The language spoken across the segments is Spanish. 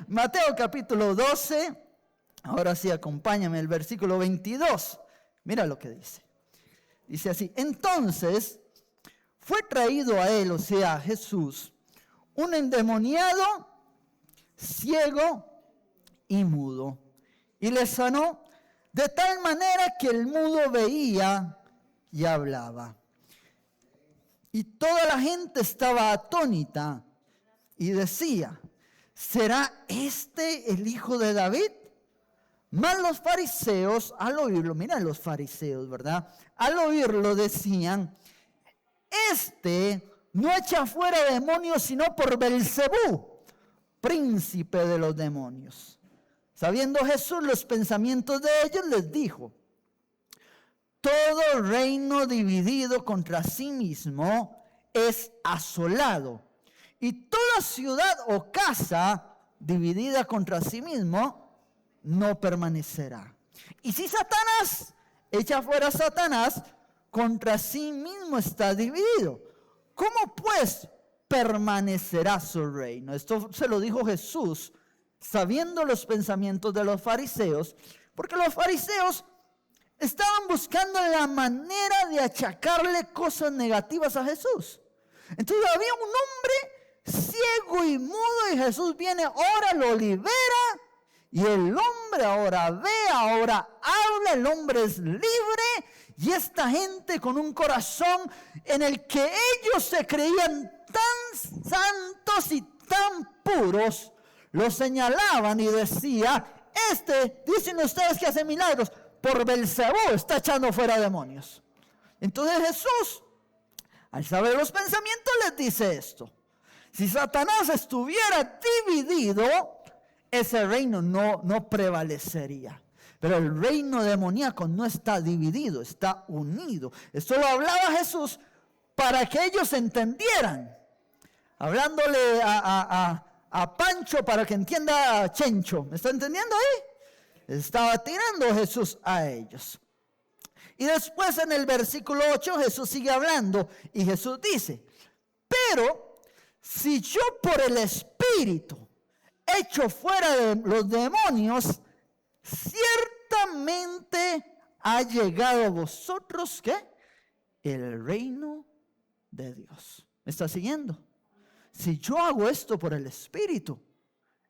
Mateo capítulo 12. Ahora sí, acompáñame, el versículo 22. Mira lo que dice. Dice así: entonces fue traído a él, o sea, a Jesús, un endemoniado, ciego y mudo, y le sanó de tal manera que el mudo veía y hablaba. Y toda la gente estaba atónita y decía: ¿será este el hijo de David? Mas los fariseos, al oírlo, mira los fariseos, ¿verdad? Al oírlo decían: este no echa fuera demonios sino por Belzebú, príncipe de los demonios. Sabiendo Jesús los pensamientos de ellos, les dijo: todo reino dividido contra sí mismo es asolado, y toda ciudad o casa dividida contra sí mismo no permanecerá. Y si Satanás echa fuera a Satanás, contra sí mismo está dividido. ¿Cómo pues permanecerá su reino? Esto se lo dijo Jesús, sabiendo los pensamientos de los fariseos, porque los fariseos estaban buscando la manera de achacarle cosas negativas a Jesús. Entonces había un hombre ciego y mudo, y Jesús viene, ahora lo libera, y el hombre ahora ve, ahora habla, el hombre es libre. Y esta gente con un corazón en el que ellos se creían tan santos y tan puros, lo señalaban y decía: dicen ustedes que hace milagros, por Belzebú está echando fuera demonios. Entonces Jesús, al saber los pensamientos, les dice esto: si Satanás estuviera dividido, ese reino no prevalecería. Pero el reino demoníaco no está dividido, está unido. Esto lo hablaba Jesús para que ellos entendieran. Hablándole a Pancho para que entienda a Chencho. ¿Me está entendiendo ahí? Estaba tirando Jesús a ellos. Y después en el versículo 8 Jesús sigue hablando y Jesús dice: pero si yo por el Espíritu echo fuera de los demonios, ciertamente ha llegado a vosotros, ¿qué? El reino de Dios. ¿Me está siguiendo? Si yo hago esto por el Espíritu,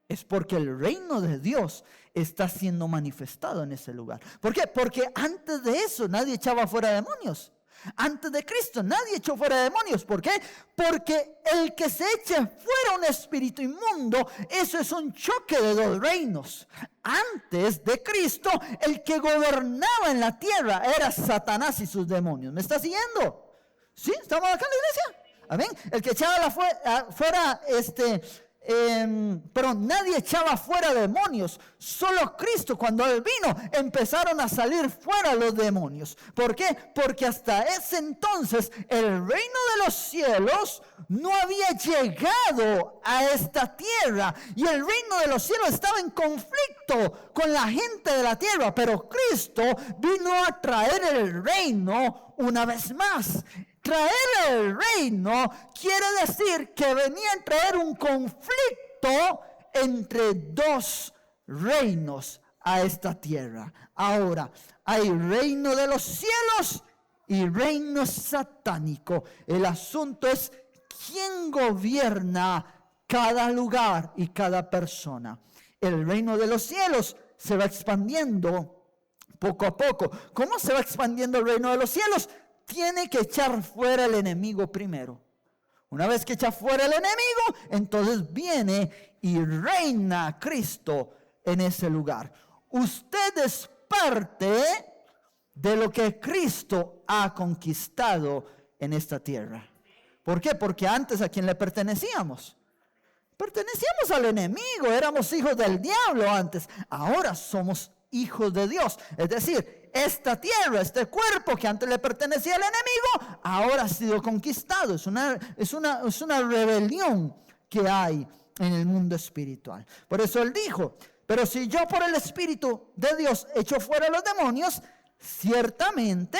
es porque el reino de Dios está siendo manifestado en ese lugar. ¿Por qué? Porque antes de eso nadie echaba fuera demonios. Antes de Cristo nadie echó fuera demonios. ¿Por qué? Porque el que se eche fuera un espíritu inmundo, eso es un choque de dos reinos. Antes de Cristo, el que gobernaba en la tierra era Satanás y sus demonios. ¿Me está siguiendo? ¿Sí? ¿Estamos acá en la iglesia? Amén. El que echaba fuera pero nadie echaba fuera demonios. Solo Cristo, cuando Él vino, empezaron a salir fuera los demonios. ¿Por qué? Porque hasta ese entonces el reino de los cielos no había llegado a esta tierra, y el reino de los cielos estaba en conflicto con la gente de la tierra. Pero Cristo vino a traer el reino una vez más. Traer el reino quiere decir que venía a traer un conflicto entre dos reinos a esta tierra. Ahora, hay reino de los cielos y reino satánico. El asunto es quién gobierna cada lugar y cada persona. El reino de los cielos se va expandiendo poco a poco. ¿Cómo se va expandiendo el reino de los cielos? Tiene que echar fuera el enemigo primero. Una vez que echa fuera el enemigo, entonces viene y reina Cristo en ese lugar. Usted es parte de lo que Cristo ha conquistado en esta tierra. ¿Por qué? Porque antes, ¿a quién le pertenecíamos? Pertenecíamos al enemigo, éramos hijos del diablo antes. Ahora somos hijos de Dios. Es decir, esta tierra, este cuerpo que antes le pertenecía al enemigo, ahora ha sido conquistado. Es una rebelión que hay en el mundo espiritual. Por eso Él dijo: pero si yo por el Espíritu de Dios echo fuera los demonios, ciertamente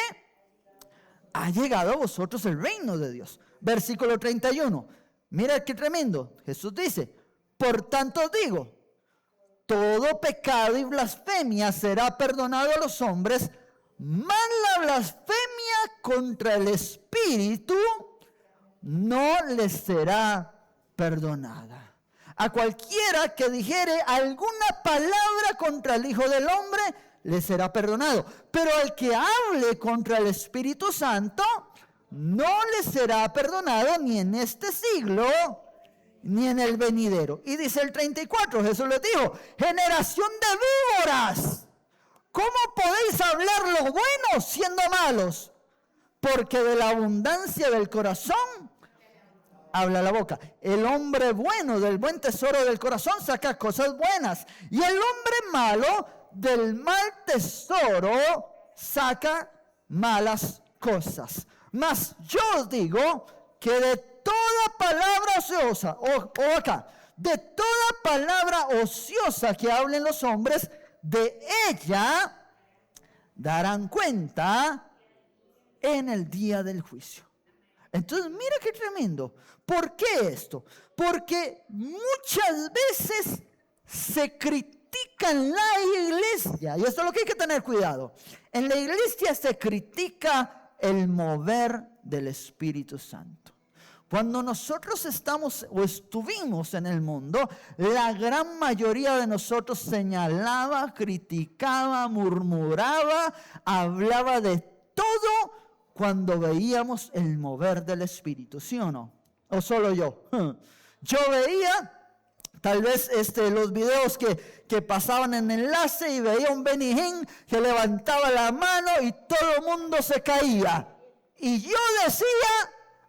ha llegado a vosotros el reino de Dios. Versículo 31. Mira qué tremendo. Jesús dice: Por tanto digo, todo pecado y blasfemia será perdonado a los hombres, mas la blasfemia contra el Espíritu no les será perdonada. A cualquiera que dijere alguna palabra contra el Hijo del Hombre, le será perdonado. Pero al que hable contra el Espíritu Santo, no le será perdonado ni en este siglo, ni en el venidero. Y dice el 34, Jesús les dijo, generación de víboras, ¿cómo podéis hablar lo bueno siendo malos? Porque de la abundancia del corazón habla la boca. El hombre bueno del buen tesoro del corazón saca cosas buenas. Y el hombre malo del mal tesoro saca malas cosas. Mas yo os digo que de toda palabra ociosa, o acá, de toda palabra ociosa que hablen los hombres, de ella darán cuenta en el día del juicio. Entonces, mira qué tremendo. ¿Por qué esto? Porque muchas veces se critica en la iglesia, y esto es lo que hay que tener cuidado. En la iglesia se critica el mover del Espíritu Santo. Cuando nosotros estamos o estuvimos en el mundo, la gran mayoría de nosotros señalaba, criticaba, murmuraba, hablaba de todo cuando veíamos el mover del Espíritu, ¿sí o no? ¿O solo yo? Yo veía tal vez los videos que pasaban en enlace y veía un Benny Hinn que levantaba la mano y todo el mundo se caía. Y yo decía,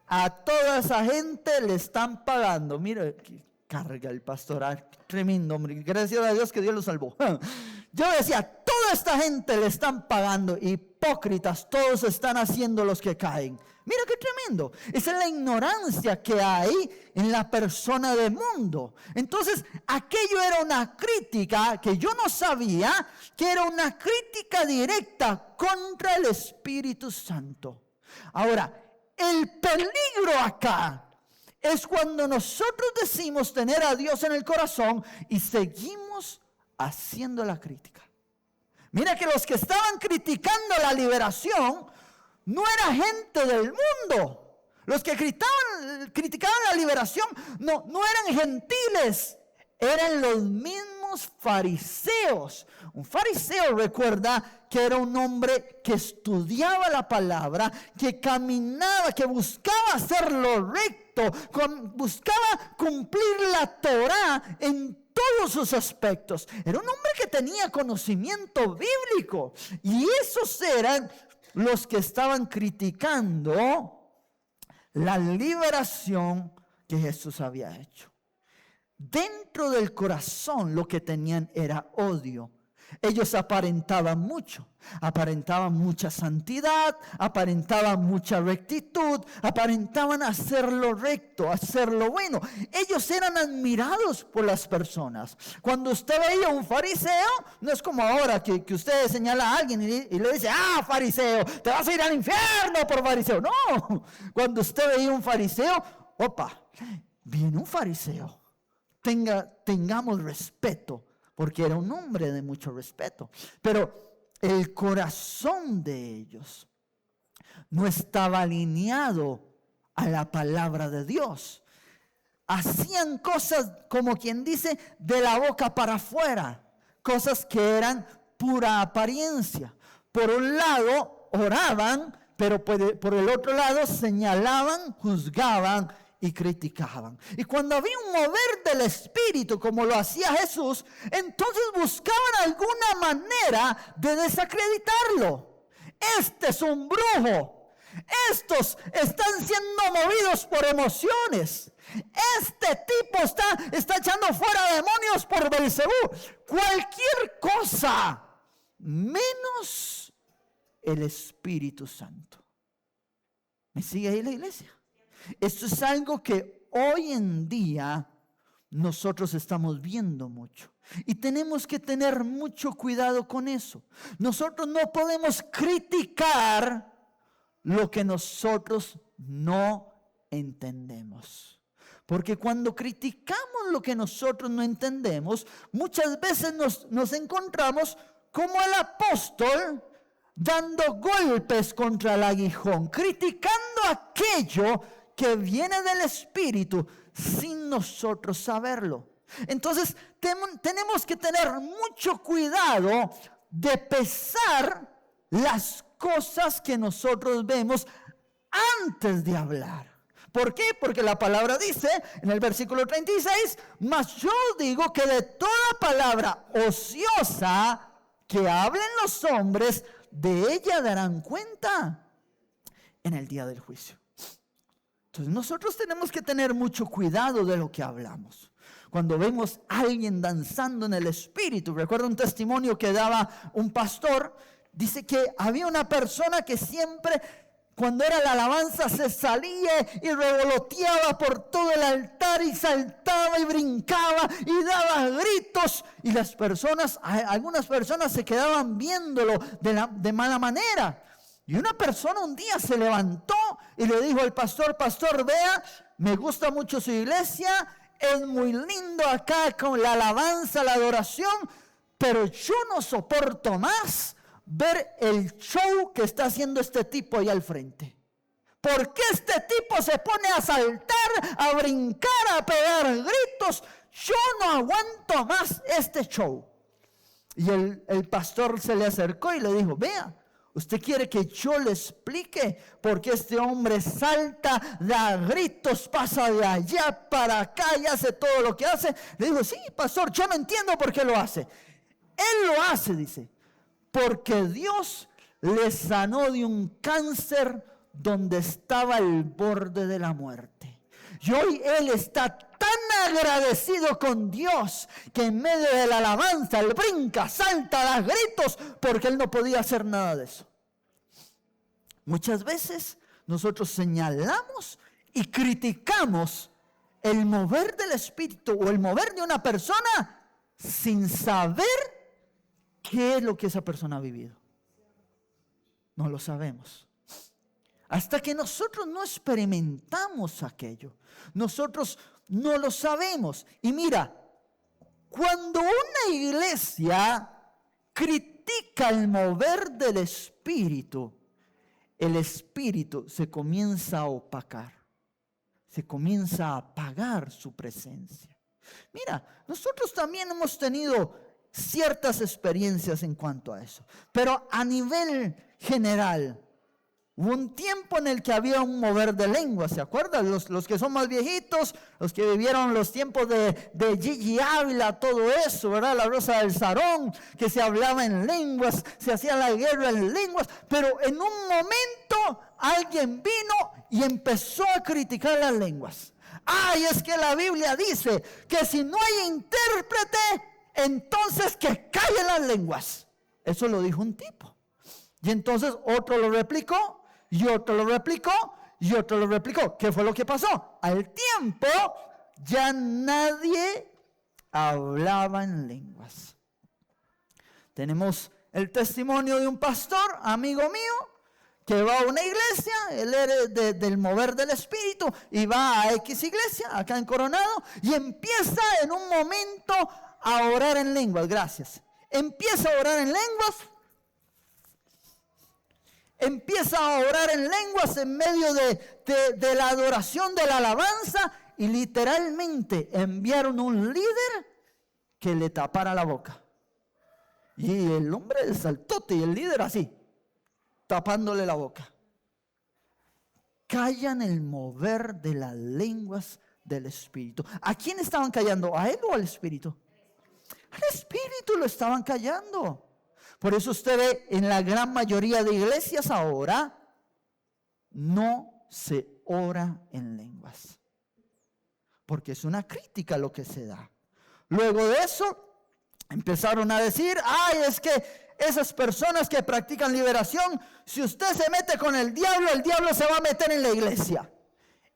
a toda esa gente le están pagando. Mira, que carga el pastoral, tremendo, hombre. Gracias a Dios que Dios lo salvó. Yo decía, toda esta gente le están pagando, hipócritas, todos están haciendo los que caen. Mira qué tremendo. Esa es la ignorancia que hay en la persona del mundo. Entonces, aquello era una crítica que yo no sabía, que era una crítica directa contra el Espíritu Santo. Ahora, el peligro acá es cuando nosotros decimos tener a Dios en el corazón y seguimos haciendo la crítica. Mira que los que estaban criticando la liberación no era gente del mundo. Los que criticaban la liberación no eran gentiles, eran los mismos fariseos. Un fariseo, recuerda, que era un hombre que estudiaba la palabra, que caminaba, que buscaba hacer lo recto, buscaba cumplir la Torá en todos sus aspectos. Era un hombre que tenía conocimiento bíblico, y esos eran los que estaban criticando la liberación que Jesús había hecho. Dentro del corazón lo que tenían era odio. Ellos aparentaban mucho, aparentaban mucha santidad, aparentaban mucha rectitud, aparentaban hacer lo recto, hacer lo bueno. Ellos eran admirados por las personas. Cuando usted veía a un fariseo, no es como ahora que usted señala a alguien y le dice, fariseo, te vas a ir al infierno por fariseo. No, cuando usted veía un fariseo, viene un fariseo. Tengamos respeto, porque era un hombre de mucho respeto. Pero el corazón de ellos no estaba alineado a la palabra de Dios. Hacían cosas, como quien dice, de la boca para afuera. Cosas que eran pura apariencia. Por un lado oraban, pero por el otro lado señalaban, juzgaban y criticaban. Y cuando había un mover del Espíritu, como lo hacía Jesús, entonces buscaban alguna manera de desacreditarlo. Este es un brujo. Estos están siendo movidos por emociones. Este tipo está echando fuera demonios por Belcebú. Cualquier cosa menos el Espíritu Santo. ¿Me sigue ahí la iglesia? Esto es algo que hoy en día nosotros estamos viendo mucho. Y tenemos que tener mucho cuidado con eso. Nosotros no podemos criticar lo que nosotros no entendemos. Porque cuando criticamos es lo que nosotros no entendemos. Muchas veces nos encontramos como el apóstol dando golpes contra el aguijón, criticando aquello que viene del Espíritu sin nosotros saberlo. Entonces tenemos que tener mucho cuidado de pesar las cosas que nosotros vemos antes de hablar. ¿Por qué? Porque la palabra dice en el versículo 36, mas yo digo que de toda palabra ociosa que hablen los hombres, de ella darán cuenta en el día del juicio. Entonces nosotros tenemos que tener mucho cuidado de lo que hablamos. Cuando vemos a alguien danzando en el Espíritu, recuerdo un testimonio que daba un pastor, dice que había una persona que siempre, cuando era la alabanza, se salía y revoloteaba por todo el altar y saltaba y brincaba y daba gritos. Y algunas personas se quedaban viéndolo de mala manera. Y una persona un día se levantó y le dijo al pastor, pastor, vea, me gusta mucho su iglesia, es muy lindo acá con la alabanza, la adoración, pero yo no soporto más ver el show que está haciendo este tipo ahí al frente. ¿Por qué este tipo se pone a saltar, a brincar, a pegar gritos? Yo no aguanto más este show. Y el pastor se le acercó y le dijo, vea, ¿usted quiere que yo le explique por qué este hombre salta, da gritos, pasa de allá para acá y hace todo lo que hace? Le digo, sí, pastor, yo no entiendo por qué lo hace. Él lo hace, dice, porque Dios le sanó de un cáncer donde estaba al borde de la muerte. Y hoy él está tan agradecido con Dios que en medio de la alabanza él brinca, salta, da gritos, porque él no podía hacer nada de eso. Muchas veces nosotros señalamos y criticamos el mover del Espíritu o el mover de una persona sin saber qué es lo que esa persona ha vivido. No lo sabemos. Hasta que nosotros no experimentamos aquello, nosotros no lo sabemos. Y mira, cuando una iglesia critica el mover del Espíritu, el Espíritu se comienza a opacar, se comienza a apagar su presencia. Mira, nosotros también hemos tenido ciertas experiencias en cuanto a eso, pero a nivel general, hubo un tiempo en el que había un mover de lenguas, ¿se acuerdan? Los que son más viejitos, los que vivieron los tiempos de Gigi Ávila, todo eso, ¿verdad? La Rosa del Sarón, que se hablaba en lenguas, se hacía la guerra en lenguas, pero en un momento alguien vino y empezó a criticar las lenguas. Ay, es que la Biblia dice que si no hay intérprete, entonces que callen las lenguas. Eso lo dijo un tipo. Y entonces otro lo replicó, y otro lo replicó, y otro lo replicó. ¿Qué fue lo que pasó? Al tiempo ya nadie hablaba en lenguas. Tenemos el testimonio de un pastor, amigo mío, que va a una iglesia, él era del mover del Espíritu, y va a X iglesia, acá en Coronado, y empieza en un momento a orar en lenguas. Gracias. Empieza a orar en lenguas. Empieza a orar en lenguas en medio de la adoración, de la alabanza, y literalmente enviaron un líder que le tapara la boca. Y el hombre el saltote y el líder así, tapándole la boca. Callan el mover de las lenguas del Espíritu. ¿A quién estaban callando? ¿A él o al Espíritu? Al Espíritu lo estaban callando. Por eso usted ve en la gran mayoría de iglesias ahora no se ora en lenguas, porque es una crítica lo que se da. Luego de eso empezaron a decir, ay, es que esas personas que practican liberación, si usted se mete con el diablo se va a meter en la iglesia.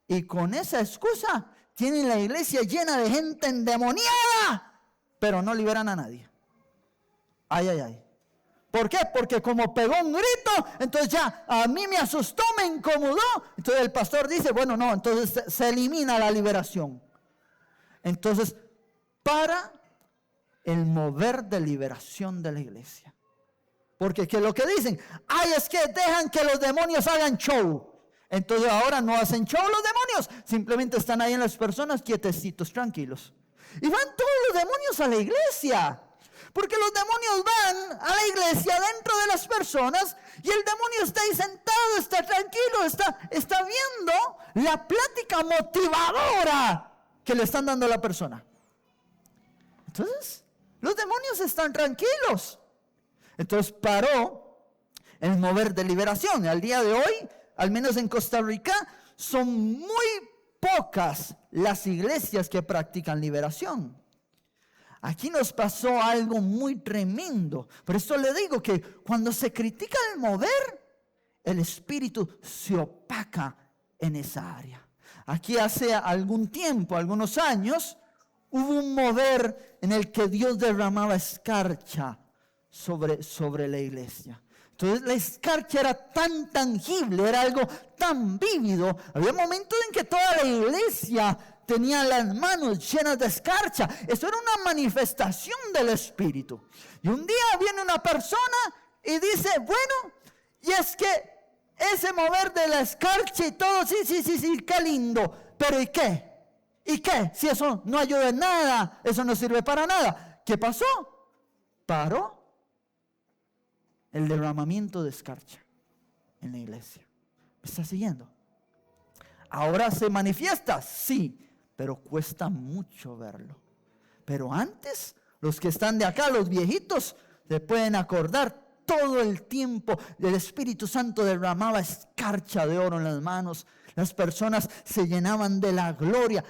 Y con esa excusa tienen la iglesia llena de gente endemoniada, pero no liberan a nadie. Ay, ay, ay. ¿Por qué? Porque como pegó un grito, entonces ya a mí me asustó, me incomodó. Entonces el pastor dice, bueno, no, entonces se elimina la liberación. Entonces, para el mover de liberación de la iglesia. Porque ¿qué es lo que dicen? Ay, es que dejan que los demonios hagan show. Entonces ahora no hacen show los demonios. Simplemente están ahí en las personas quietecitos, tranquilos. Y van todos los demonios a la iglesia. Porque los demonios van a la iglesia dentro de las personas y el demonio está ahí sentado, está tranquilo, está viendo la plática motivadora que le están dando a la persona. Entonces, los demonios están tranquilos. Entonces paró el mover de liberación. Al día de hoy, al menos en Costa Rica, son muy pocas las iglesias que practican liberación. Aquí nos pasó algo muy tremendo. Por eso le digo que cuando se critica el mover, el espíritu se opaca en esa área. Aquí hace algún tiempo, algunos años, hubo un mover en el que Dios derramaba escarcha sobre la iglesia. Entonces la escarcha era tan tangible, era algo tan vívido. Había momentos en que toda la iglesia tenía las manos llenas de escarcha. Eso era una manifestación del Espíritu. Y un día viene una persona y dice, bueno, y es que ese mover de la escarcha y todo, sí, qué lindo. Pero ¿y qué? ¿Y qué? Si eso no ayuda en nada, eso no sirve para nada. ¿Qué pasó? Paró el derramamiento de escarcha en la iglesia. ¿Me está siguiendo? Ahora se manifiesta, sí, pero cuesta mucho verlo. Pero antes, los que están de acá, los viejitos, se pueden acordar todo el tiempo el Espíritu Santo derramaba escarcha de oro en las manos. Las personas se llenaban de la gloria.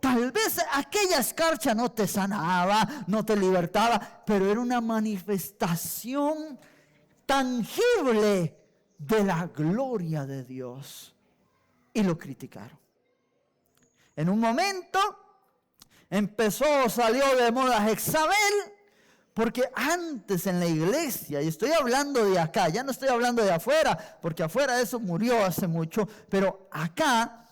Tal vez aquella escarcha no te sanaba, no te libertaba, pero era una manifestación tangible de la gloria de Dios. Y lo criticaron. En un momento salió de moda Jezabel, porque antes en la iglesia, y estoy hablando de acá, ya no estoy hablando de afuera, porque afuera eso murió hace mucho, pero acá,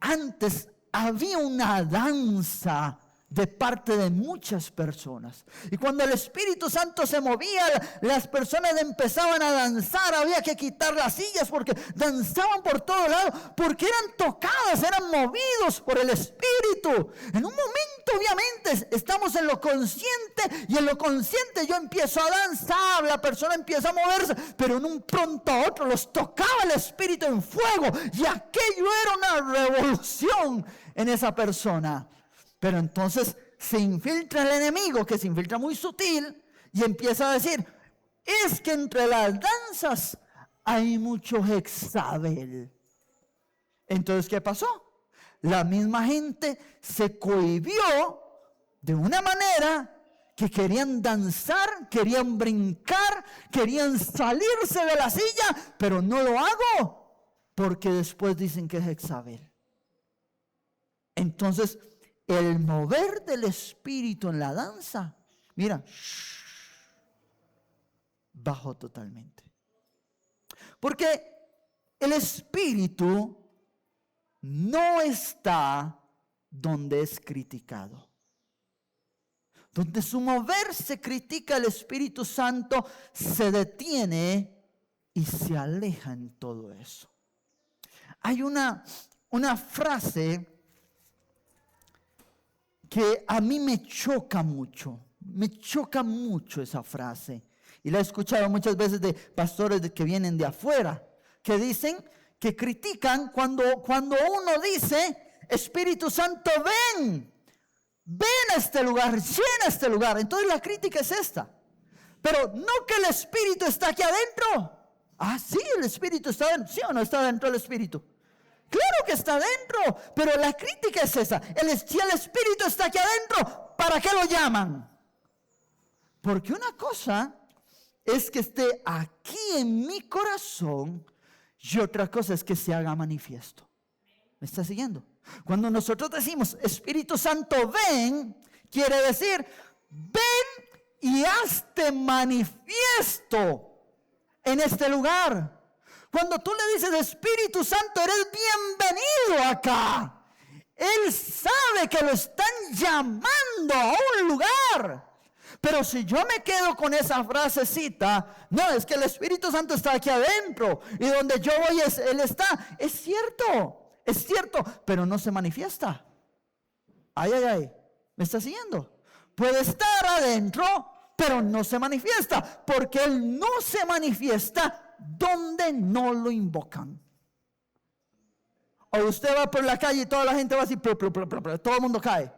antes había una danza de parte de muchas personas. Y cuando el Espíritu Santo se movía, las personas empezaban a danzar. Había que quitar las sillas porque danzaban por todo lado, porque eran tocadas, eran movidos por el Espíritu. En un momento, obviamente, estamos en lo consciente, y en lo consciente yo empiezo a danzar, la persona empieza a moverse, pero en un pronto a otro los tocaba el Espíritu en fuego, y aquello era una revolución en esa persona. Pero entonces se infiltra el enemigo, que se infiltra muy sutil, y empieza a decir, es que entre las danzas hay mucho Jezabel. Entonces, ¿qué pasó? La misma gente se cohibió de una manera que querían danzar, querían brincar, querían salirse de la silla, pero no lo hago, porque después dicen que es Jezabel. Entonces, el mover del Espíritu en la danza, mira, bajó totalmente. Porque el Espíritu no está donde es criticado. Donde su mover se critica, el Espíritu Santo se detiene y se aleja en todo eso. Hay una frase que a mí me choca mucho esa frase. Y la he escuchado muchas veces de pastores que vienen de afuera, que dicen, que critican cuando uno dice, Espíritu Santo, ven a este lugar, llena este lugar. Entonces la crítica es esta. Pero no que el Espíritu está aquí adentro. Ah, sí, el Espíritu está dentro. ¿Sí o no está dentro el Espíritu? Claro que está dentro, pero la crítica es esa. Si el Espíritu está aquí adentro, ¿para qué lo llaman? Porque una cosa es que esté aquí en mi corazón y otra cosa es que se haga manifiesto. ¿Me está siguiendo? Cuando nosotros decimos, Espíritu Santo, ven, quiere decir, ven y hazte manifiesto en este lugar. Cuando tú le dices, Espíritu Santo, eres bienvenido acá. Él sabe que lo están llamando a un lugar. Pero si yo me quedo con esa frasecita, no, es que el Espíritu Santo está aquí adentro y donde yo voy Él está. Es cierto, pero no se manifiesta. Ay, ¿me está siguiendo? Puede estar adentro, pero no se manifiesta, porque Él no se manifiesta donde no lo invocan. O usted va por la calle y toda la gente va así, todo el mundo cae.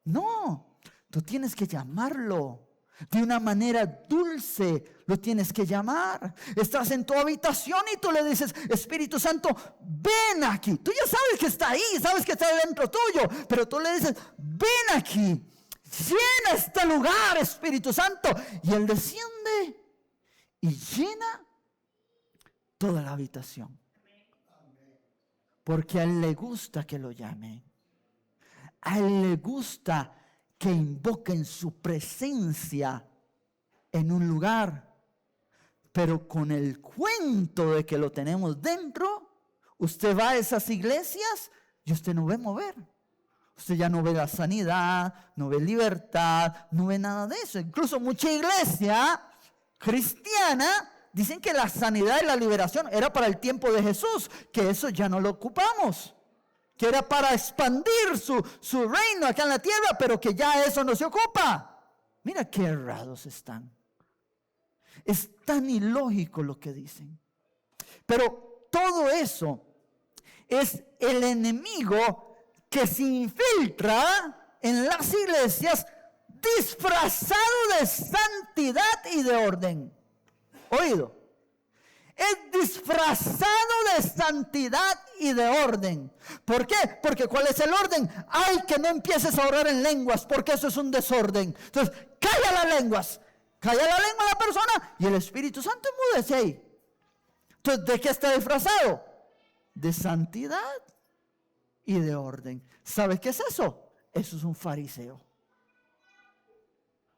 No, tú tienes que llamarlo de una manera dulce, lo tienes que llamar. Estás en tu habitación y tú le dices, Espíritu Santo, ven aquí. Tú ya sabes que está ahí, sabes que está dentro tuyo, pero tú le dices, ven aquí, llena este lugar, Espíritu Santo. Y Él desciende y llena toda la habitación. Porque a Él le gusta que lo llamen. A Él le gusta que invoquen su presencia en un lugar. Pero con el cuento de que lo tenemos dentro, usted va a esas iglesias y usted no ve mover. Usted ya no ve la sanidad, no ve libertad, no ve nada de eso. Incluso mucha iglesia cristiana dicen que la sanidad y la liberación era para el tiempo de Jesús, que eso ya no lo ocupamos, que era para expandir su reino acá en la tierra, pero que ya eso no se ocupa. Mira qué errados están. Es tan ilógico lo que dicen. Pero todo eso es el enemigo que se infiltra en las iglesias disfrazado de santidad y de orden. Oído, es disfrazado de santidad y de orden. ¿Por qué? Porque ¿cuál es el orden? Ay, que no empieces a orar en lenguas, porque eso es un desorden. Entonces, calla las lenguas. Calla la lengua de la persona y el Espíritu Santo enmudece ahí. Entonces, ¿de qué está disfrazado? De santidad y de orden. ¿Sabes qué es eso? Eso es un fariseo.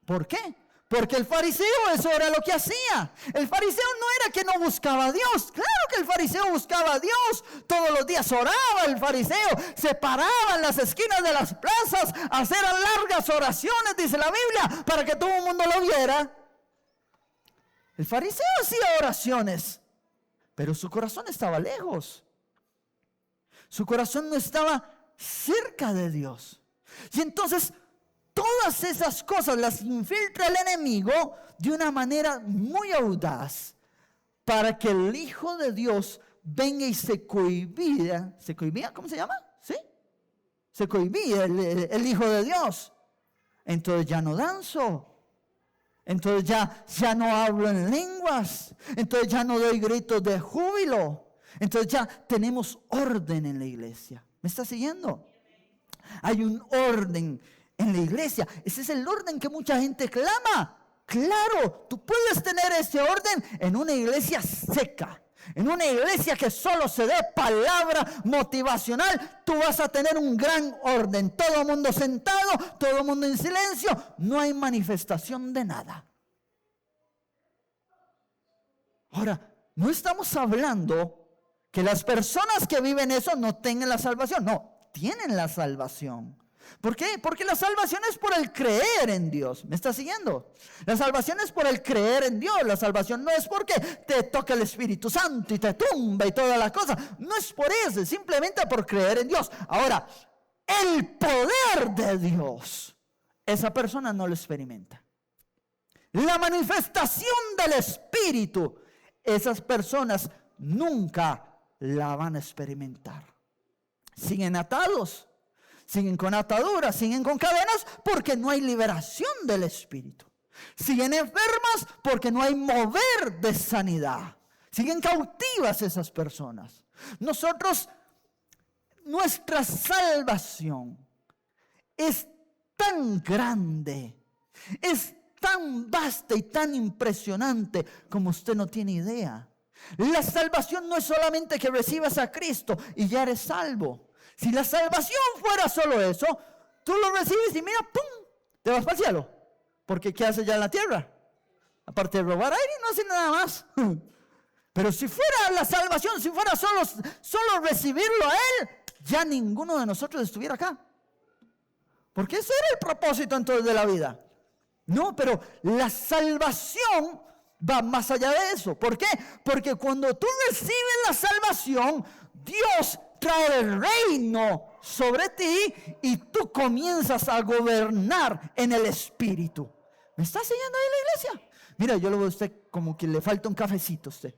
¿Por qué? Porque el fariseo eso era lo que hacía. El fariseo no era que no buscaba a Dios. Claro que el fariseo buscaba a Dios. Todos los días oraba el fariseo. Se paraba en las esquinas de las plazas a hacer largas oraciones, dice la Biblia, para que todo el mundo lo viera. El fariseo hacía oraciones, pero su corazón estaba lejos. Su corazón no estaba cerca de Dios. Y entonces todas esas cosas las infiltra el enemigo de una manera muy audaz para que el Hijo de Dios venga y se cohibía. ¿Se cohibía? ¿Cómo se llama? ¿Sí? Se cohibía el Hijo de Dios. Entonces ya no danzo. Entonces ya no hablo en lenguas. Entonces ya no doy gritos de júbilo. Entonces ya tenemos orden en la iglesia. ¿Me está siguiendo? Hay un orden en la iglesia. Ese es el orden que mucha gente clama. Claro, tú puedes tener ese orden en una iglesia seca. En una iglesia que solo se dé palabra motivacional, tú vas a tener un gran orden. Todo el mundo sentado, todo el mundo en silencio. No hay manifestación de nada. Ahora, no estamos hablando que las personas que viven eso no tengan la salvación. No, tienen la salvación. ¿Por qué? Porque la salvación es por el creer en Dios. ¿Me está siguiendo? La salvación es por el creer en Dios. La salvación no es porque te toca el Espíritu Santo y te tumba y todas las cosas. No es por eso, es simplemente por creer en Dios. Ahora, el poder de Dios, esa persona no lo experimenta. La manifestación del Espíritu, esas personas nunca la van a experimentar. Siguen atados. Siguen con ataduras, siguen con cadenas porque no hay liberación del Espíritu. Siguen enfermas porque no hay mover de sanidad. Siguen cautivas esas personas. Nuestra salvación es tan grande, es tan vasta y tan impresionante como usted no tiene idea. La salvación no es solamente que recibas a Cristo y ya eres salvo. Si la salvación fuera solo eso, tú lo recibes y mira, ¡pum!, te vas para el cielo. Porque ¿qué hace ya en la tierra? Aparte de robar aire, no hace nada más. Pero si fuera la salvación, si fuera solo recibirlo a Él, ya ninguno de nosotros estuviera acá. Porque ese era el propósito entonces de la vida. No, pero la salvación va más allá de eso. ¿Por qué? Porque cuando tú recibes la salvación, Dios trae el reino sobre ti y tú comienzas a gobernar en el Espíritu. ¿Me está siguiendo ahí la iglesia? Mira, yo lo veo a usted como que le falta un cafecito a usted.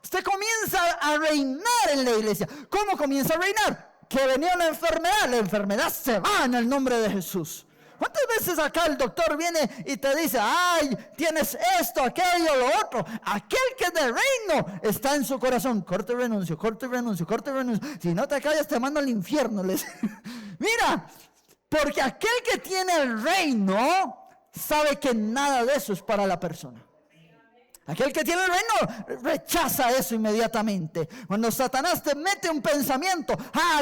Usted comienza a reinar en la iglesia. ¿Cómo comienza a reinar? Que venía una enfermedad. La enfermedad se va en el nombre de Jesús. ¿Cuántas veces acá el doctor viene y te dice, ay, tienes esto, aquello, lo otro? Aquel que es del reino está en su corazón. Corte y renuncio, corte y renuncio, corte y renuncio. Si no te callas, te mando al infierno. Mira, porque aquel que tiene el reino sabe que nada de eso es para la persona. Aquel que tiene el reino rechaza eso inmediatamente. Cuando Satanás te mete un pensamiento,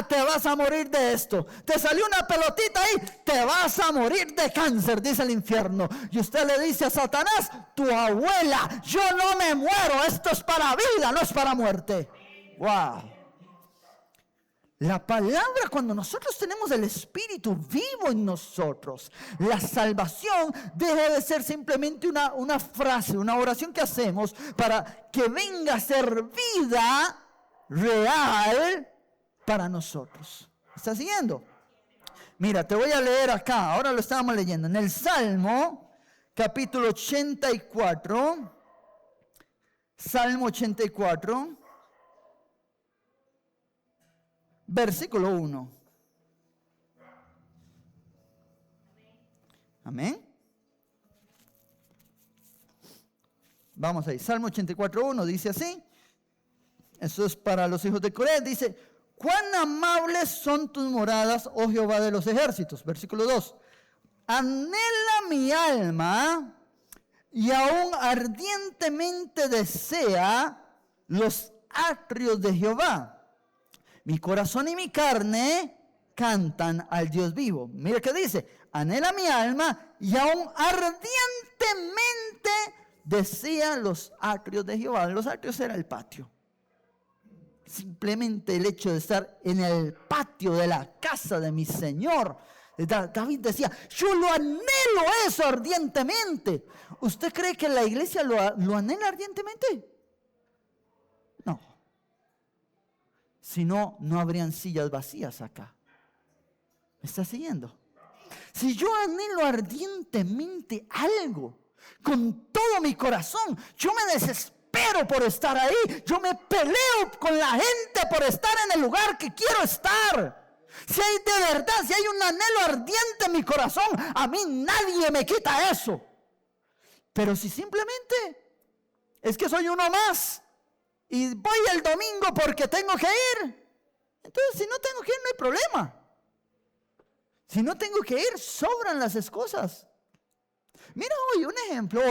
te vas a morir de esto. Te salió una pelotita ahí, te vas a morir de cáncer, dice el infierno. Y usted le dice a Satanás, tu abuela, yo no me muero, esto es para vida, no es para muerte. Wow. La palabra, cuando nosotros tenemos el Espíritu vivo en nosotros, la salvación deja de ser simplemente una frase, una oración que hacemos para que venga a ser vida real para nosotros. ¿Está siguiendo? Mira, te voy a leer acá, ahora lo estábamos leyendo, en el Salmo, capítulo 84, Salmo 84. Versículo 1. Amén. Vamos ahí. Salmo 84:1 dice así. Eso es para los hijos de Coré. Dice, cuán amables son tus moradas, oh Jehová de los ejércitos. Versículo 2. Anhela mi alma y aún ardientemente desea los atrios de Jehová. Mi corazón y mi carne cantan al Dios vivo. Mira qué dice. Anhela mi alma y aún ardientemente desea los atrios de Jehová. Los atrios era el patio. Simplemente el hecho de estar en el patio de la casa de mi Señor. David decía, yo lo anhelo eso ardientemente. ¿Usted cree que la iglesia lo anhela ardientemente? No. Si no, no habrían sillas vacías acá. ¿Me está siguiendo? Si yo anhelo ardientemente algo, con todo mi corazón, yo me desespero por estar ahí. Yo me peleo con la gente por estar en el lugar que quiero estar. Si hay de verdad, si hay un anhelo ardiente en mi corazón, a mí nadie me quita eso. Pero si simplemente es que soy uno más, y voy el domingo porque tengo que ir. Entonces, si no tengo que ir, no hay problema. Si no tengo que ir, sobran las excusas. Mira hoy un ejemplo,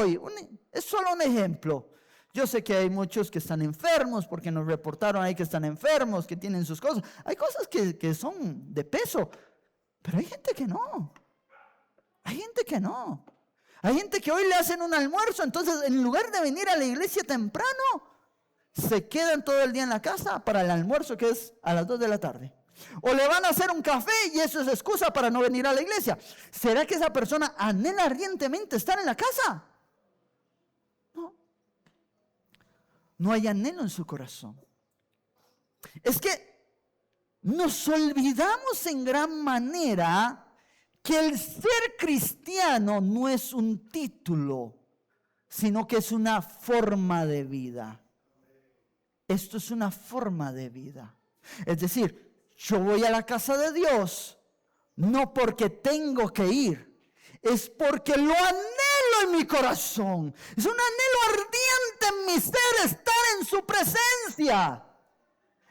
es solo un ejemplo. Yo sé que hay muchos que están enfermos porque nos reportaron ahí que están enfermos, que tienen sus cosas. Hay cosas que son de peso, pero hay gente que no. Hay gente que no. Hay gente que hoy le hacen un almuerzo, entonces en lugar de venir a la iglesia temprano, se quedan todo el día en la casa para el almuerzo que es a las 2 de la tarde. O le van a hacer un café y eso es excusa para no venir a la iglesia. ¿Será que esa persona anhela ardientemente estar en la casa? No. No hay anhelo en su corazón. Es que nos olvidamos en gran manera que el ser cristiano no es un título, sino que es una forma de vida. Esto es una forma de vida. Es decir, yo voy a la casa de Dios no porque tengo que ir, es porque lo anhelo en mi corazón. Es un anhelo ardiente en mi ser estar en su presencia.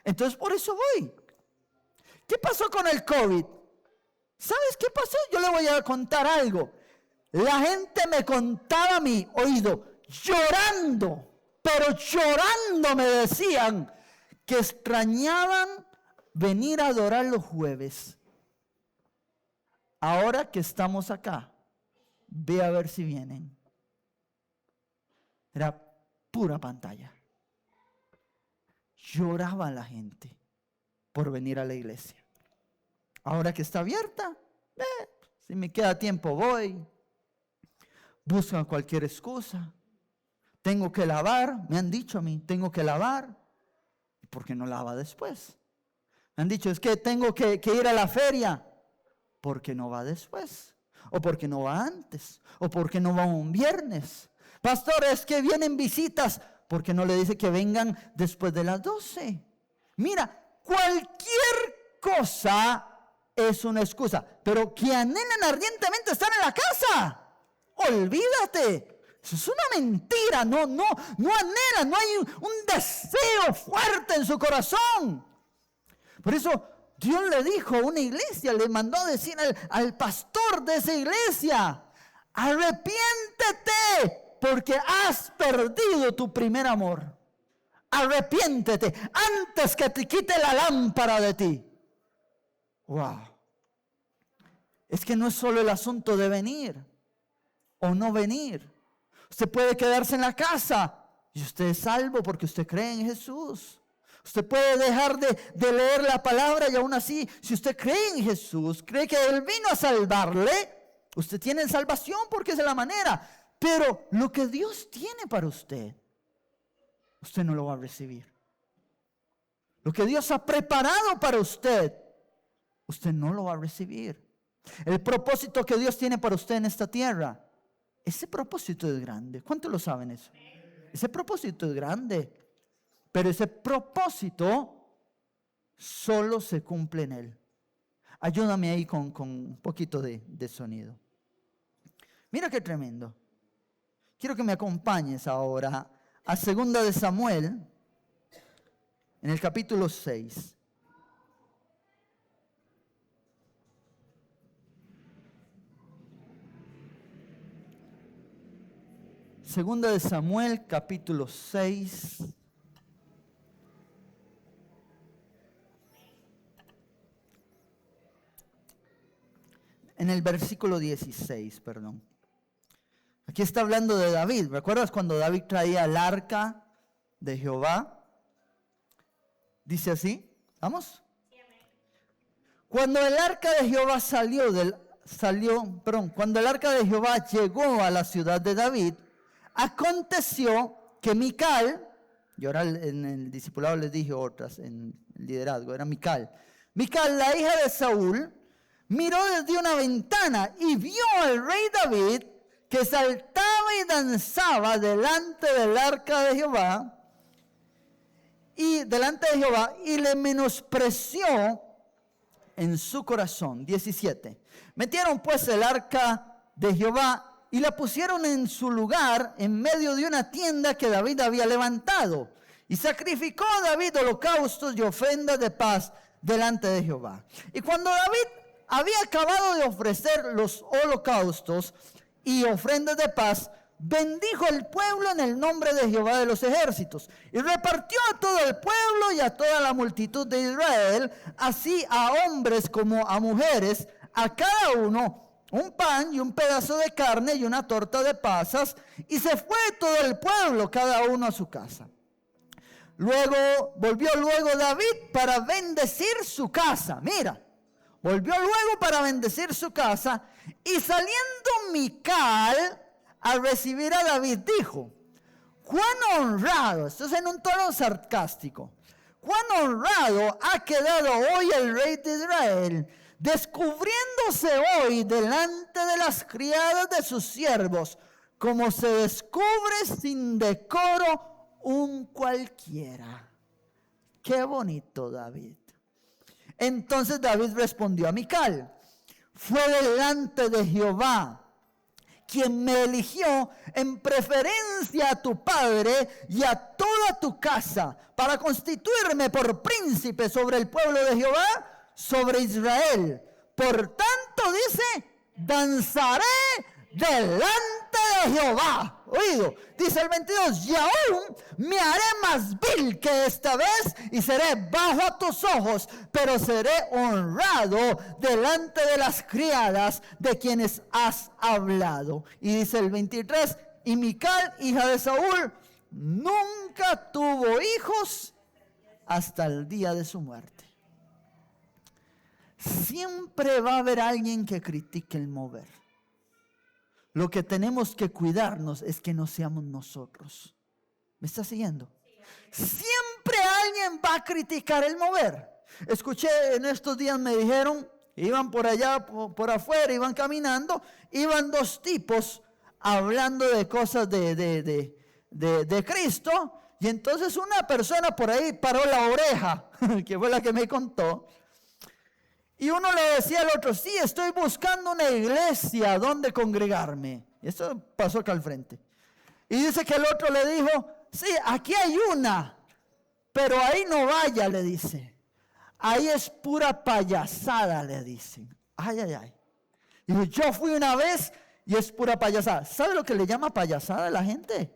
Entonces por eso voy. ¿Qué pasó con el COVID? ¿Sabes qué pasó? Yo le voy a contar algo. La gente me contaba a mi oído, llorando. Pero llorando me decían que extrañaban venir a adorar los jueves. Ahora que estamos acá, ve a ver si vienen. Era pura pantalla. Lloraba la gente. por venir a la iglesia. Ahora que está abierta, si me queda tiempo voy. Buscan cualquier excusa. Tengo que lavar, me han dicho a mí, tengo que lavar. ¿Por qué no lava después? Me han dicho, es que tengo que ir a la feria. ¿Por qué no va después? ¿O por qué no va antes? ¿O por qué no va un viernes? Pastor, es que vienen visitas. ¿Por qué no le dice que vengan después de las 12? Mira, cualquier cosa es una excusa. Pero que anhelan ardientemente estar en la casa. Olvídate. Eso es una mentira. No anhelan. No hay un deseo fuerte en su corazón. Por eso Dios le dijo a una iglesia, le mandó a decir al pastor de esa iglesia: arrepiéntete porque has perdido tu primer amor. Arrepiéntete antes que te quite la lámpara de ti. Wow. Es que no es solo el asunto de venir o no venir. Usted puede quedarse en la casa y usted es salvo porque usted cree en Jesús. Usted puede dejar de leer la palabra y aún así, si usted cree en Jesús, cree que Él vino a salvarle, usted tiene salvación porque es de la manera. Pero lo que Dios tiene para usted, usted no lo va a recibir. Lo que Dios ha preparado para usted, usted no lo va a recibir. El propósito que Dios tiene para usted en esta tierra, ese propósito es grande. ¿Cuántos lo saben eso? Ese propósito es grande. Pero ese propósito solo se cumple en Él. Ayúdame ahí con un poquito de sonido. Mira qué tremendo. Quiero que me acompañes ahora a 2 de Samuel, en el capítulo 6. Segunda de Samuel, capítulo 6. En el versículo 16, perdón. Aquí está hablando de David. ¿Recuerdas cuando David traía el arca de Jehová? Dice así. ¿Vamos? Cuando el arca de Jehová cuando el arca de Jehová llegó a la ciudad de David, aconteció que Mical, y ahora en el discipulado les dije otras, en el liderazgo, era Mical, la hija de Saúl, miró desde una ventana y vio al rey David que saltaba y danzaba delante del arca de Jehová, y le menospreció en su corazón. 17. Metieron pues el arca de Jehová y la pusieron en su lugar en medio de una tienda que David había levantado. Y sacrificó a David holocaustos y ofrendas de paz delante de Jehová. Y cuando David había acabado de ofrecer los holocaustos y ofrendas de paz, bendijo el pueblo en el nombre de Jehová de los ejércitos, y repartió a todo el pueblo y a toda la multitud de Israel, así a hombres como a mujeres, a cada uno un pan y un pedazo de carne y una torta de pasas, y se fue todo el pueblo, cada uno a su casa. Volvió David para bendecir su casa. Mira, volvió luego para bendecir su casa, y saliendo Mical a recibir a David, dijo: cuán honrado, esto es en un tono sarcástico, cuán honrado ha quedado hoy el rey de Israel, descubriéndose hoy delante de las criadas de sus siervos, como se descubre sin decoro un cualquiera. Qué bonito, David. Entonces David respondió a Mical: fue delante de Jehová quien me eligió en preferencia a tu padre y a toda tu casa, para constituirme por príncipe sobre el pueblo de Jehová, sobre Israel. Por tanto, dice, danzaré delante de Jehová. Oído, dice el 22, y aún me haré más vil que esta vez, y seré bajo a tus ojos, pero seré honrado delante de las criadas de quienes has hablado. Y dice el 23, y Mical, hija de Saúl, nunca tuvo hijos hasta el día de su muerte. Siempre va a haber alguien que critique el mover. Lo que tenemos que cuidarnos es que no seamos nosotros. ¿Me está siguiendo? Siempre alguien va a criticar el mover. Escuché en estos días, me dijeron, iban por allá, por afuera, iban caminando, iban dos tipos hablando de cosas de Cristo. Y entonces una persona por ahí paró la oreja, que fue la que me contó. Y uno le decía al otro, sí, estoy buscando una iglesia donde congregarme. Y eso pasó acá al frente. Y dice que el otro le dijo, sí, aquí hay una, pero ahí no vaya, le dice. Ahí es pura payasada, le dicen. Ay, ay, ay. Y yo fui una vez y es pura payasada. ¿Sabe lo que le llama payasada a la gente?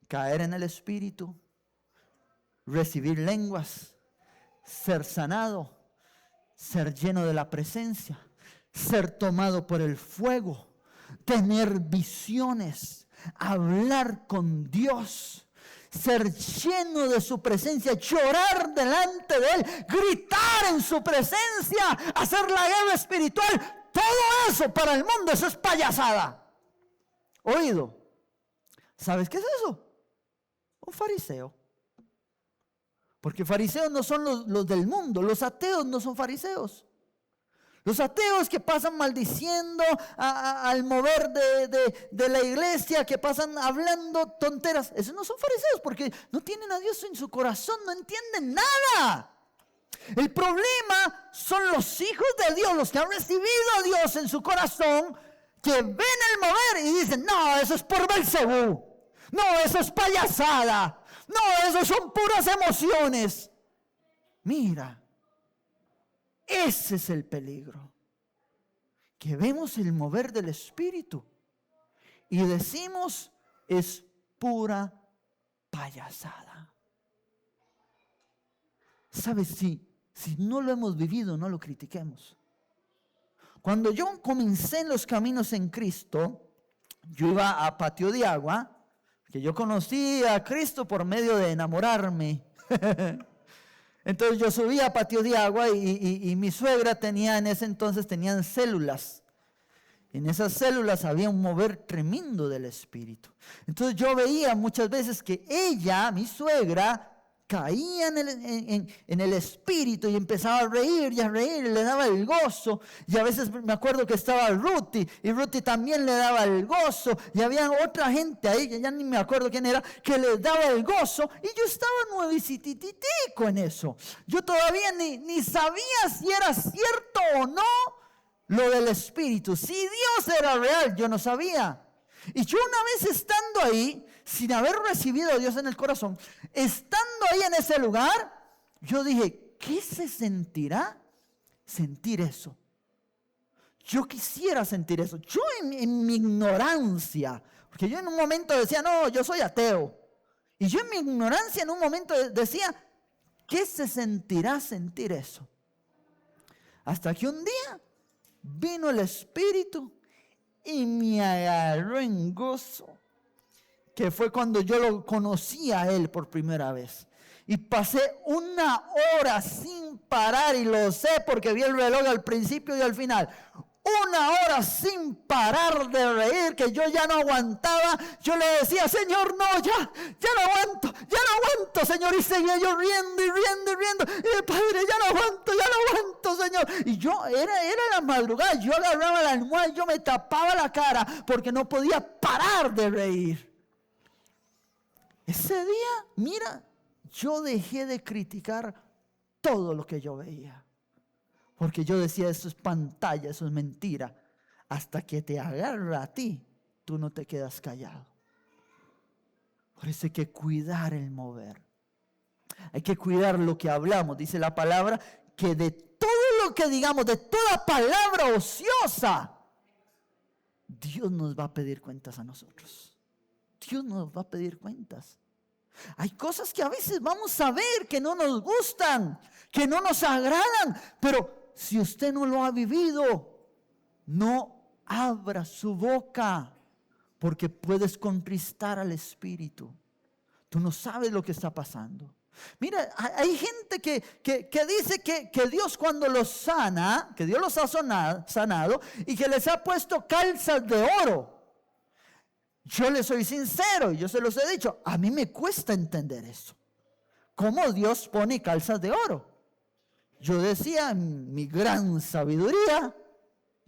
Caer en el espíritu, recibir lenguas, ser sanado, ser lleno de la presencia, ser tomado por el fuego, tener visiones, hablar con Dios, ser lleno de su presencia, llorar delante de Él, gritar en su presencia, hacer la guerra espiritual. Todo eso para el mundo, eso es payasada. Oído, ¿sabes qué es eso? Un fariseo. Porque fariseos no son los del mundo. Los ateos no son fariseos. Los ateos que pasan maldiciendo al mover de la iglesia, que pasan hablando tonteras, esos no son fariseos porque no tienen a Dios en su corazón, no entienden nada. El problema son los hijos de Dios, los que han recibido a Dios en su corazón, que ven el mover y dicen, no, eso es por Belcebú, no, eso es payasada. No, eso son puras emociones. Mira, ese es el peligro. Que vemos el mover del Espíritu y decimos, es pura payasada. ¿Sabes? Si no lo hemos vivido, no lo critiquemos. Cuando yo comencé en los caminos en Cristo, yo iba a Patio de Agua, que yo conocí a Cristo por medio de enamorarme. Entonces yo subía a Patio de Agua y mi suegra tenía en ese entonces, tenían células. En esas células había un mover tremendo del Espíritu. Entonces yo veía muchas veces que ella, mi suegra, caía en el Espíritu y empezaba a reír y le daba el gozo. Y a veces me acuerdo que estaba Ruthie y Ruthie también le daba el gozo. Y había otra gente ahí, que ya ni me acuerdo quién era, que les daba el gozo. Y yo estaba nuevecititico en eso. Yo todavía ni sabía si era cierto o no lo del Espíritu. Si Dios era real, yo no sabía. Y yo una vez estando ahí, sin haber recibido a Dios en el corazón, estando ahí en ese lugar, yo dije, ¿qué se sentirá sentir eso? Yo quisiera sentir eso. Yo en mi ignorancia, porque yo en un momento decía, no, yo soy ateo. Y yo en mi ignorancia en un momento decía, ¿qué se sentirá sentir eso? Hasta que un día vino el Espíritu y me agarró en gozo, que fue cuando yo lo conocí a Él por primera vez. Y pasé una hora sin parar, y lo sé porque vi el reloj al principio y al final. Una hora sin parar de reír, que yo ya no aguantaba. Yo le decía, Señor, no, ya no aguanto, Señor. Y seguía yo riendo y riendo. Y Padre, ya no aguanto, Señor. Y yo, era la madrugada, yo agarraba la almohada y yo me tapaba la cara porque no podía parar de reír. Ese día, mira, yo dejé de criticar todo lo que yo veía. Porque yo decía, eso es pantalla, eso es mentira. Hasta que te agarra a ti, tú no te quedas callado. Por eso hay que cuidar el mover. Hay que cuidar lo que hablamos. Dice la palabra que de todo lo que digamos, de toda palabra ociosa, Dios nos va a pedir cuentas a nosotros. Dios nos va a pedir cuentas. Hay cosas que a veces vamos a ver que no nos gustan, que no nos agradan, pero si usted no lo ha vivido, no abra su boca, porque puedes contristar al Espíritu. Tú no sabes lo que está pasando. Mira, hay gente que dice que Dios cuando los sana, que Dios los ha sanado y que les ha puesto calzas de oro. Yo les soy sincero, yo se los he dicho, a mí me cuesta entender eso. ¿Cómo Dios pone calzas de oro? Yo decía en mi gran sabiduría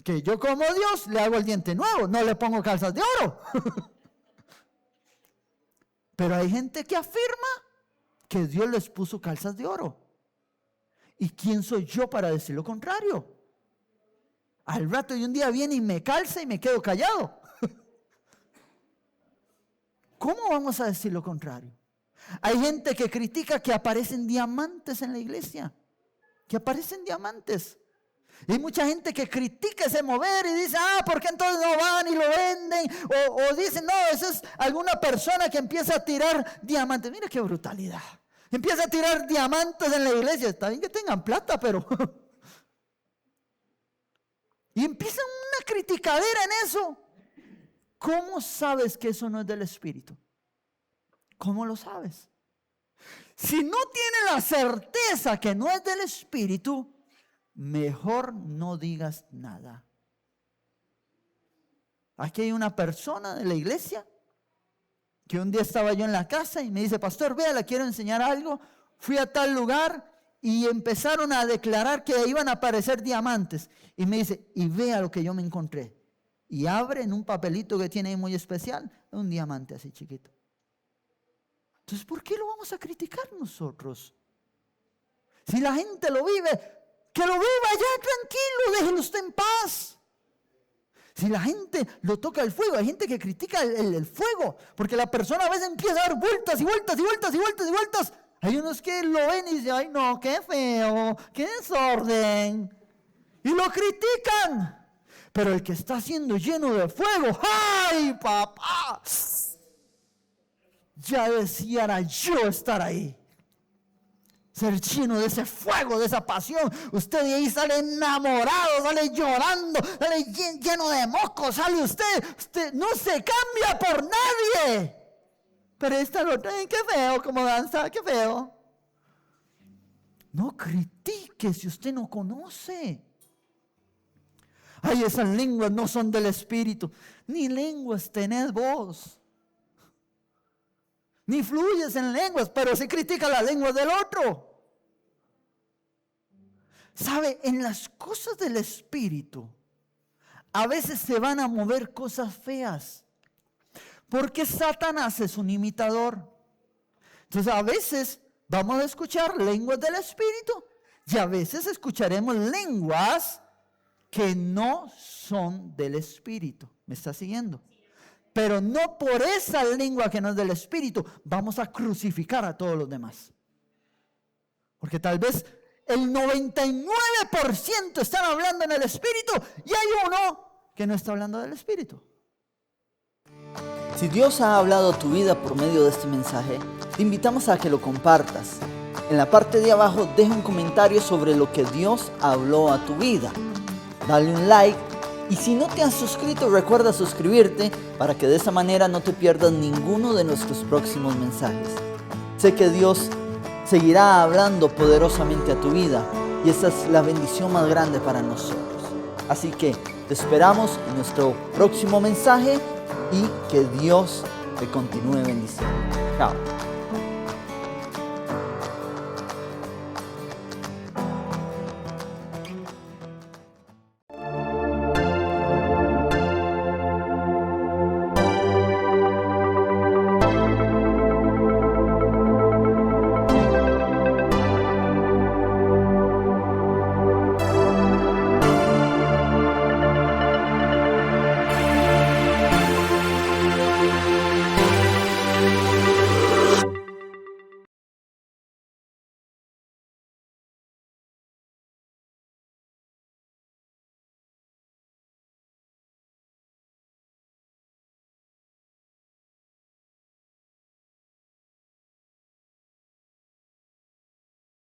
que yo como Dios le hago el diente nuevo, no le pongo calzas de oro. Pero hay gente que afirma que Dios les puso calzas de oro. ¿Y quién soy yo para decir lo contrario? Al rato y un día viene y me calza y me quedo callado. ¿Cómo vamos a decir lo contrario? Hay gente que critica que aparecen diamantes en la iglesia. Que aparecen diamantes. Y hay mucha gente que critica ese mover y dice, ¿por qué entonces no van y lo venden? O dicen, no, eso es alguna persona que empieza a tirar diamantes. Mira qué brutalidad. Empieza a tirar diamantes en la iglesia. Está bien que tengan plata, pero... Y empiezan una criticadera en eso. ¿Cómo sabes que eso no es del Espíritu? ¿Cómo lo sabes? Si no tienes la certeza que no es del Espíritu, mejor no digas nada. Aquí hay una persona de la iglesia que un día estaba yo en la casa y me dice, pastor, vea, le quiero enseñar algo. Fui a tal lugar y empezaron a declarar que iban a aparecer diamantes. Y me dice, y vea lo que yo me encontré. Y abre en un papelito que tiene ahí muy especial, un diamante así chiquito. Entonces, ¿por qué lo vamos a criticar nosotros? Si la gente lo vive, que lo viva ya tranquilo, déjelo usted en paz. Si la gente lo toca el fuego, hay gente que critica el fuego, porque la persona a veces empieza a dar vueltas y vueltas y vueltas y vueltas y vueltas. Hay unos que lo ven y dicen, ay no, qué feo, qué desorden. Y lo critican. Pero el que está siendo lleno de fuego, ¡ay papá! Ya deseara yo estar ahí. Ser lleno de ese fuego, de esa pasión. Usted de ahí sale enamorado, sale llorando, sale lleno de mocos, sale usted no se cambia por nadie. Pero esta nota, qué feo como danza, qué feo. No critique si usted no conoce. Ay, esas lenguas no son del Espíritu. Ni lenguas tenés vos. Ni fluyes en lenguas, pero se critica la lengua del otro. ¿Sabe? En las cosas del Espíritu, a veces se van a mover cosas feas. Porque Satanás es un imitador. Entonces, a veces vamos a escuchar lenguas del Espíritu y a veces escucharemos lenguas que no son del Espíritu. ¿Me está siguiendo? Pero no por esa lengua que no es del Espíritu vamos a crucificar a todos los demás. Porque tal vez el 99% están hablando en el Espíritu y hay uno que no está hablando del Espíritu. Si Dios ha hablado a tu vida por medio de este mensaje, te invitamos a que lo compartas. En la parte de abajo deja un comentario sobre lo que Dios habló a tu vida. Dale un like. Y si no te has suscrito, recuerda suscribirte para que de esa manera no te pierdas ninguno de nuestros próximos mensajes. Sé que Dios seguirá hablando poderosamente a tu vida y esa es la bendición más grande para nosotros. Así que te esperamos en nuestro próximo mensaje y que Dios te continúe bendiciendo. Chao.